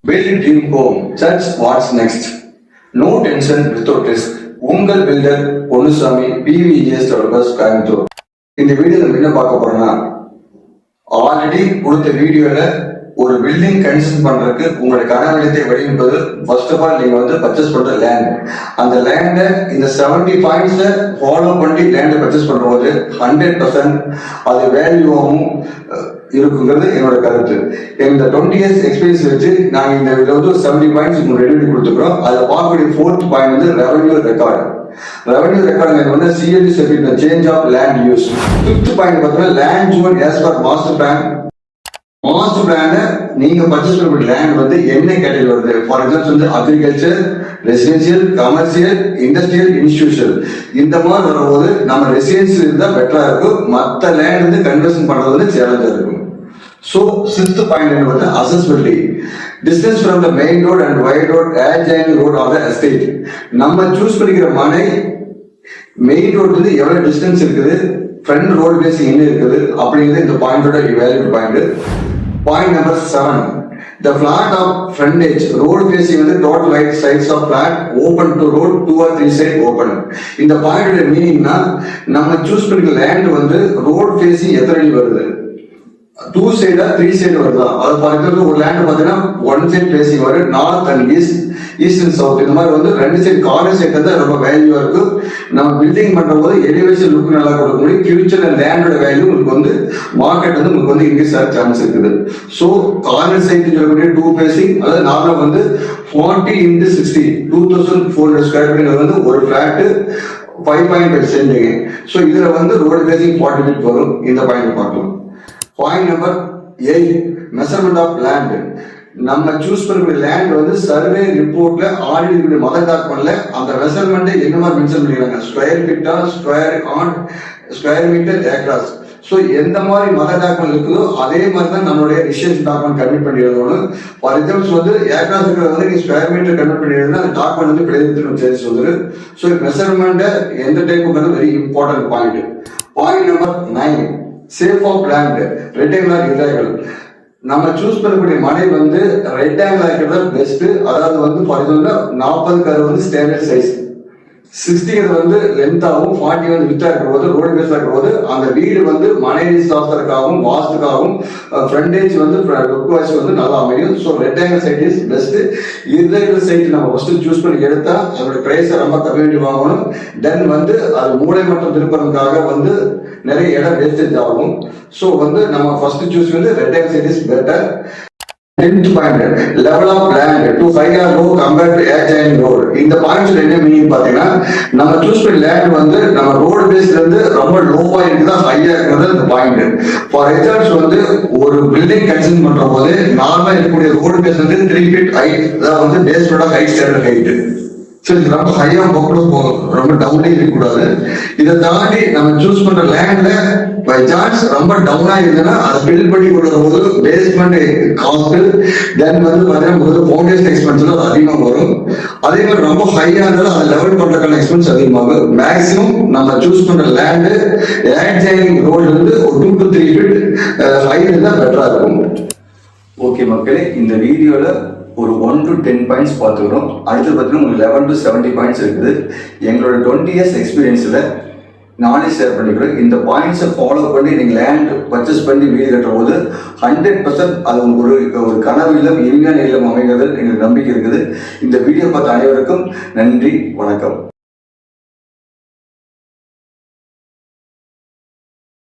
Build dream home. That's what's next. No tension without risk. உங்கள் filter Ponnusamy பிவிஜிஎஸ் developers Coimbatore. இந்த வீடியோல என்ன பார்க்க போறோம்னா, ஆல்ரெடி கொடுத்த வீடியோல ஒரு பில்டிங் கன்ஸ்ட்ரக்ட் பண்றதுக்கு உங்களுடைய கனவெளியத்தை வடிவமைப்பது ஃபர்ஸ்ட் ஆஃப் ஆல் நீங்க வந்து பர்ச்சேஸ் பண்ற லேண்ட். அந்த லேண்டை இந்த 70 பாயிண்ட்ஸை ஃபாலோ பண்ணி லேண்டை பர்ச்சேஸ் பண்ணும்போது 100% அது வேல்யூவாகவும் இருக்குங்கிறது என்னோட கருத்து. இந்த 20 years எக்ஸ்பீரியன்ஸ் வச்சு நாங்கள் இந்த இதில் வந்து 70 பாயிண்ட்ஸ் உங்களுக்கு ரெடி பண்ணி கொடுத்துக்கிறோம். அதில் பார்க்கக்கூடிய 4th பாயிண்ட் வந்து ரெவன்யூ ரெக்கார்டு. ரெவன்யூ ரெக்கார்டு வந்து CLT certificate change of land use. 5th point பார்த்தீங்கன்னா land zone as per master plan. Master பிளான நீங்க பர்ச்சேஸ் பண்ணக்கூடிய லேண்ட் வந்து என்ன கேட்டகரி வருது? ஃபார் எக்ஸாம்பிள் வந்து agriculture, residential, commercial, industrial, institution இந்த மாதிரி வரும்போது நம்ம ரெசிடென்சியல் இருந்தா பெட்டரா இருக்கும். மற்ற லேண்ட் வந்து கன்வர்ஷன் பண்றது வந்து சேலஞ்சா இருக்கும். So 6th point வந்து accessibility. Distance from the main road and wide road, adjoining road of the estate. நம்ம சூஸ் பண்ணிக்கிற மனை மெயின் ரோட் வந்து எவ்வளவு டிஸ்டன்ஸ் இருக்குது, ஃப்ரண்ட் ரோடு பேசிங் என்ன இருக்குது அப்படிங்கிறது இந்த பாயிண்டோட valued point. Point number 7, the flat of frontage road facing வந்து total right sides of flat open to road 2 or 3 side open. இந்த பாயிண்டோட மீனிங்னா நம்ம சூஸ் பண்ணிக்கிற லேண்ட் வந்து ரோட் ஃபேசிங் எத்தனை அடி வருது, 2 சைடா 3 சைடு வருதா. அது ஃபார் எக்ஸாம்பிள் ஒரு லேண்ட் பார்த்தீங்கன்னா 1 சைட் ஃபேசிங் வரும், north and east and south இந்த மாதிரி வந்து 2 சைடு கார்னர் சைட் வந்து ரொம்ப வேல்யூவா இருக்கு. நம்ம பில்டிங் பண்ற போது எலிவேஷன் லுக் நல்லா கொடுக்க முடியும். ஃபியூச்சர் லேண்டோட வேல்யூ உங்களுக்கு வந்து மார்க்கெட் வந்து உங்களுக்கு வந்து இன்க்ரீஸ் ஆக சான்ஸ் இருக்குது. ஸோ கார்னர் சைட் சொல்லக்கூடிய 2 ஃபேசிங் அதாவது நார்மலா வந்து 40 into 60 2400 ஸ்கொயர் ஃபீட் வந்து ஒரு ஃபிளாட் 5.5 சென்டிங்க. ஸோ இதுல வந்து ரோடு ஃபேசிங் 40 ஃபீட் வரும். இந்த பாயிண்ட் பார்க்கலாம். Point number 8, measurement of land. நம்ம சூஸ் பண்ணக்கூடிய லேண்ட் வந்து சர்வே ரிப்போர்ட்ல ஆல்ரெடி இருக்கக்கூடிய மதர் டாக்குமெண்ட்ல அந்த மெஷர்மெண்ட் என்ன மாதிரி மென்ஷன் பண்ணிக்கிறாங்க, ஸ்கொயர் ஃபீட்டா, ஸ்கொயர் மீட்டர், ஏக்கராஸ். ஸோ எந்த மாதிரி மதர் டாக்குமெண்ட் இருக்குதோ அதே மாதிரி தான் நம்மளுடைய ரிஜிஸ்ட்ரேஷன் டாக்குமெண்ட் கன்வெர்ட் பண்ணிடணும். ஃபார் எக்ஸாம்பிள் வந்து ஏக்கராஸ் இருக்கிறது வந்து நீங்க ஸ்கொயர் மீட்டர் கன்வெர்ட் பண்ணிடுறதுனா அந்த டாக்குமெண்ட் வந்து பிழைத்திருக்கும் சேஞ்ச் வந்துரு. ஸோ மெஷர்மெண்ட் எந்த டைப்புங்கிறது very important point. Point number 9, shape of land. Rectangular, irregular. நம்ம சூஸ் பண்ணக்கூடிய மனை வந்து ரெக்டாங்குலர் இருக்கிறது பெஸ்ட். அதாவது வந்து ஃபார் எக்ஸாம்பிள் 40 வந்து ஸ்டாண்டர்ட் சைஸ், 60 வந்து லென்த்தாகவும் 40 வந்து வித்தா இருக்கிற போது ரோடு பேஸா இருக்கிற போது அந்த வீடு வந்து மனை சாஸ்திரக்காகவும் வாஸ்துக்காகவும் ஃப்ரண்டேஜ் வந்து லுக் வைஸ் வந்து நல்லா அமையும். So rectangular site is best. Irregular site நம்ம ஃபர்ஸ்ட் சூஸ் பண்ணி எடுத்தா அதோட பிரைஸை ரொம்ப கம்மி வாங்கணும். தென் வந்து அது மூளை மற்றும் திருப்பறதுக்காக வந்து நிறைய இடம் வேஸ்டேஜ் ஆகும். ஸோ வந்து நம்ம ஃபர்ஸ்ட் சூஸ் வந்து rectangular site is better. 10th point, level of land to high or low compared to adjoining road. இந்த பாயிண்ட்ஸ்ல என்ன மீனிங் பாத்தீங்கன்னா, நம்ம சூஸ் பண்ண லேண்ட் வந்து நம்ம ரோடு பேஸ்ல இருந்து ரொம்ப லோவா இருக்குதா ஹையா இருக்கிறது இந்த பாயிண்ட். ஃபார் எக்ஸாம்பிள் வந்து ஒரு பில்டிங் கன்ஸ்ட்ரக்ட் பண்ற போது நார்மலா இருக்கக்கூடிய ரோடு பேஸ் வந்து 3 feet ஹைட், அதாவது வந்து பேஸோட ஹைட் ஸ்டாண்டர்ட் ஹைட். ஸோ இது ரொம்ப ஹையா போகணும், ரொம்ப டவுனே இருக்கக்கூடாது. இதை தாண்டி நம்ம சூஸ் பண்ற லேண்ட்ல பை சான்ஸ் ரொம்ப டவுனா இருந்ததுன்னா அதை பில்ட் பண்ணி கொடுக்குற போது பேஸ்மெண்ட் காஸ்ட், தென் வந்து பார்த்தீங்கன்னா ஃபவுண்டேஷன் எக்ஸ்பென்ஸ் அதிகமாக வரும். அதே மாதிரி ரொம்ப ஹையா இருந்தாலும் அதை லெவல் பண்றதுக்கான எக்ஸ்பென்ஸ் அதிகமாகும். மேக்ஸிமம் நம்ம சூஸ் பண்ற லேண்டு adjoining ரோடு வந்து ஒரு 2 to 3 feet ஹைட் இருந்தால் பெட்டரா இருக்கும். ஓகே மக்களே, இந்த வீடியோல ஒரு 1 to 10 பாயிண்ட்ஸ் பார்த்துக்கிறோம். அடுத்து பார்த்தீங்கன்னா உங்களுக்கு 11 to 70 பாயிண்ட்ஸ் இருக்குது. எங்களோட 20 years எக்ஸ்பீரியன்ஸில் நானே ஷேர் பண்ணிக்கிறேன். இந்த பாயிண்ட்ஸை ஃபாலோ பண்ணி நீங்கள் லேண்ட் பர்ச்சேஸ் பண்ணி வீடு கட்டுற போது 100% அது உங்களுக்கு ஒரு கனவு இல்லம், இனிமையான இல்லம் அமைகிறது எங்களுக்கு நம்பிக்கை இருக்குது. இந்த வீடியோ பார்த்த அனைவருக்கும் நன்றி, வணக்கம்.